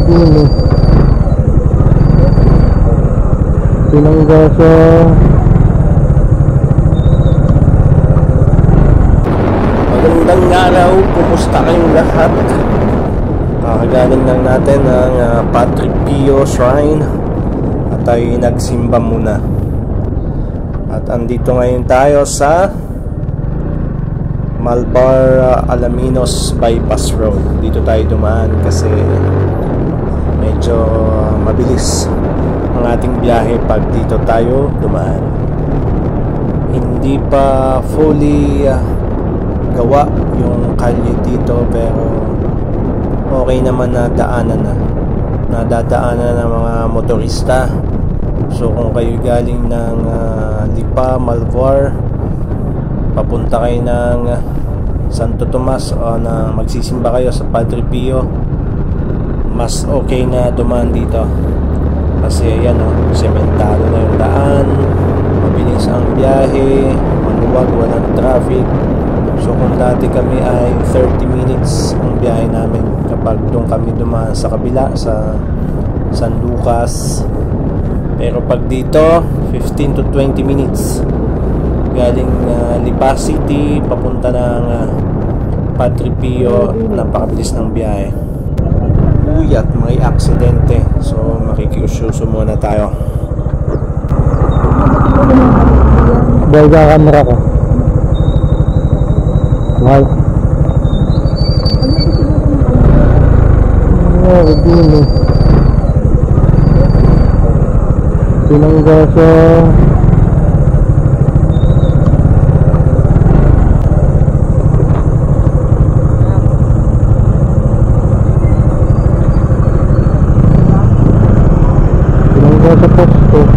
din eh. Tinangga sa magandang araw, kumusta kayong lahat? Kakagaling lang natin ng Padre Pio Shrine at tayo nagsimba muna. At andito ngayon tayo sa Malvar Alaminos Bypass Road. Dito tayo dumaan kasi medyo mabilis ang ating biyahe pag dito tayo dumaan. Hindi pa fully gawa yung kalye dito, pero okay naman na daanan na. Nadadaanan ng mga motorista. So kung kayo galing ng Lipa, Malvar, papunta kayo ng Santo Tomas o na magsisimba kayo sa Padre Pio, mas okay na dumaan dito kasi ayan sementado na yung daan, mabilis ang biyahe, maluwag, walang traffic. So kung dati kami ay 30 minutes ang biyahe namin kapag doon kami dumaan sa kabila sa San Lucas, pero pag dito 15 to 20 minutes galing Lipa City papunta ng Padre Pio. Napakabilis ng biyahe. Uy, at may aksidente, so makikiususo muna tayo. Baga camera ko. Wow. Oh, din eh. Tinangga sa posto.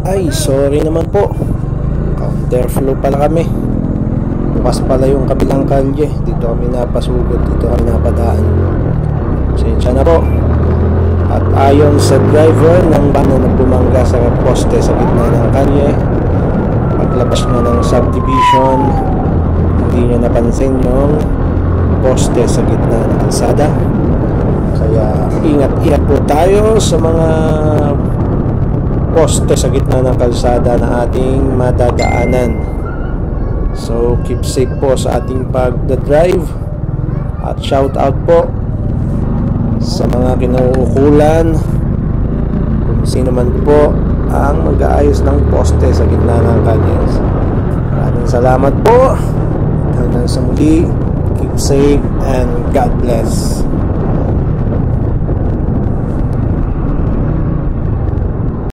Ay, sorry naman po. Counterflow pala kami. Bukas pala yung kabilang kalye. Dito kami napasugod. Dito kami napadaan. Pasensya na po. At ayon sa driver ng van na bumangga sa poste sa gitna ng kalye, paglabas niya ng subdivision, hindi niya napansin yung poste sa gitna ng kalsada. Kaya ingat-ingat po tayo sa mga poste sa gitna ng kalsada na ating madadaanan. So keep safe po sa ating pagdadrive. At shout out po sa mga kinukulan, kung sino man po ang mag-aayos ng poste sa gitna ng kalye. Maraming salamat po. Hanggang sa muli, keep safe and God bless.